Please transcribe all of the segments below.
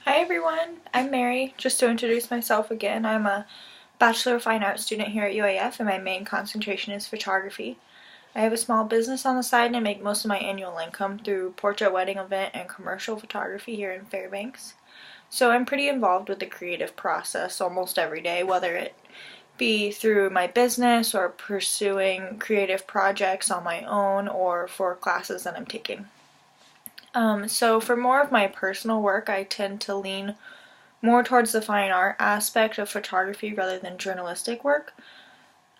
Hi everyone, I'm Mary. Just to introduce myself again, I'm a Bachelor of Fine Arts student here at UAF and my main concentration is photography. I have a small business on the side and I make most of my annual income through portrait, wedding event, and commercial photography here in Fairbanks. So I'm pretty involved with the creative process almost every day, whether it be through my business or pursuing creative projects on my own or for classes that I'm taking. So for more of my personal work, I tend to lean more towards the fine art aspect of photography rather than journalistic work.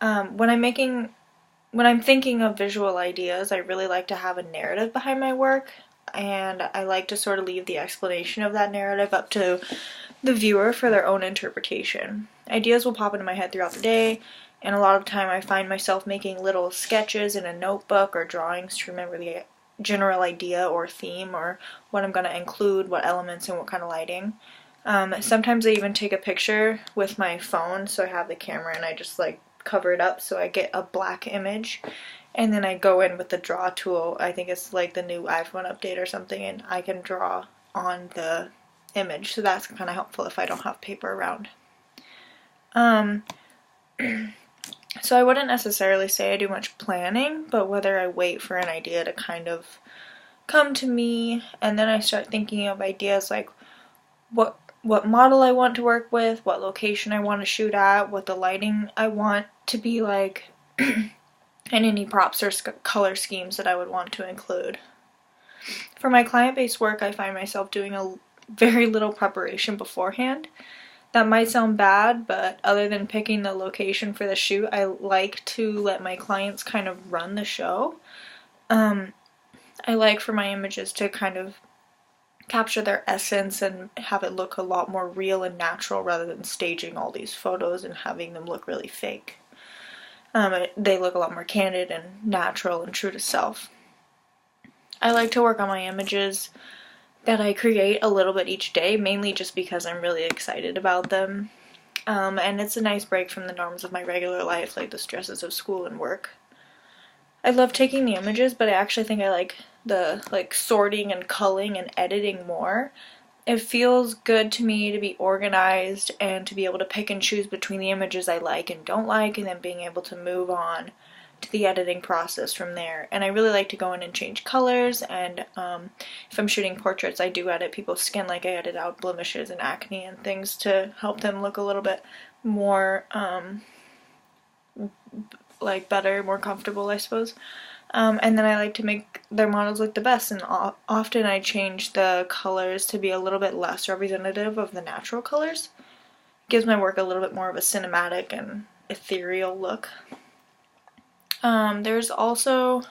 When I'm thinking of visual ideas, I really like to have a narrative behind my work, and I like to sort of leave the explanation of that narrative up to the viewer for their own interpretation. Ideas will pop into my head throughout the day, and a lot of the time I find myself making little sketches in a notebook or drawings to remember the general idea or theme or what I'm going to include, what elements and what kind of lighting. Sometimes I even take a picture with my phone, so I have the camera and I just like cover it up so I get a black image. And then I go in with the draw tool. I think it's like the new iPhone update or something, and I can draw on the image. So that's kind of helpful if I don't have paper around. Um, so I wouldn't necessarily say I do much planning, but whether I wait for an idea to kind of come to me and then I start thinking of ideas like what model I want to work with, what location I want to shoot at, what the lighting I want to be like, and any props or color schemes that I would want to include. For my client-based work, I find myself doing a very little preparation beforehand. That might sound bad, but other than picking the location for the shoot, I like to let my clients kind of run the show. I like for my images to kind of capture their essence and have it look a lot more real and natural rather than staging all these photos and having them look really fake. They look a lot more candid and natural and true to self. I like to work on my images that I create a little bit each day, mainly just because I'm really excited about them. And it's a nice break from the norms of my regular life, like the stresses of school and work. I love taking the images, but I actually think I like the sorting and culling and editing more. It feels good to me to be organized and to be able to pick and choose between the images I like and don't like, and then being able to move on to the editing process from there. And I really like to go in and change colors, and if I'm shooting portraits, I do edit people's skin, like I edit out blemishes and acne and things to help them look a little bit more like better, more comfortable, I suppose. And then I like to make their models look the best, and often I change the colors to be a little bit less representative of the natural colors. It gives my work a little bit more of a cinematic and ethereal look. There's also,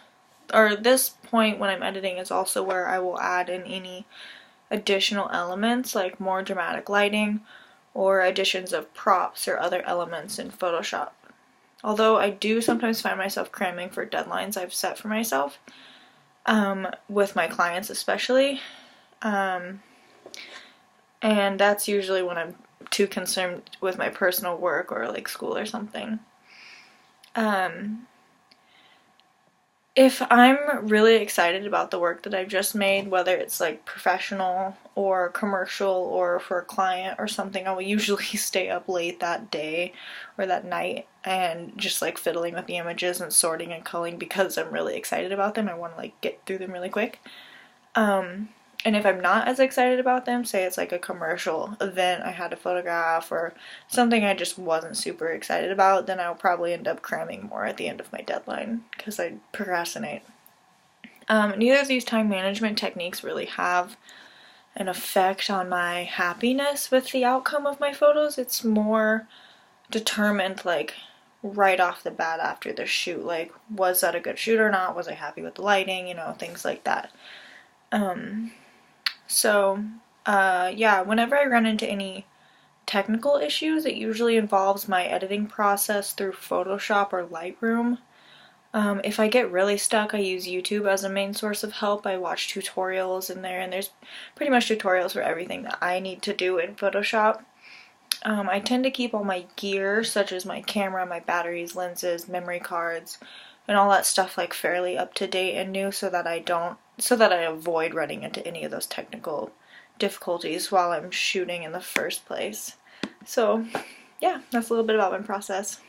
or this point when I'm editing is also where I will add in any additional elements like more dramatic lighting or additions of props or other elements in Photoshop. Although I do sometimes find myself cramming for deadlines I've set for myself, with my clients especially, and that's usually when I'm too concerned with my personal work or like school or something. If I'm really excited about the work that I've just made, whether it's like professional or commercial or for a client or something, I will usually stay up late that day or that night and just like fiddling with the images and sorting and culling because I'm really excited about them. I want to like get through them really quick. And if I'm not as excited about them, say it's like a commercial event I had to photograph or something I just wasn't super excited about, then I'll probably end up cramming more at the end of my deadline because I procrastinate. Neither of these time management techniques really have an effect on my happiness with the outcome of my photos. It's more determined like right off the bat after the shoot, like was that a good shoot or not, was I happy with the lighting, things like that. Yeah, whenever I run into any technical issues, it usually involves my editing process through Photoshop or Lightroom. If I get really stuck, I use YouTube as a main source of help. I watch tutorials in there, and there's pretty much tutorials for everything that I need to do in Photoshop. I tend to keep all my gear, such as my camera, my batteries, lenses, memory cards, and all that stuff like fairly up to date and new so that I avoid running into any of those technical difficulties while I'm shooting in the first place. So yeah, that's a little bit about my process.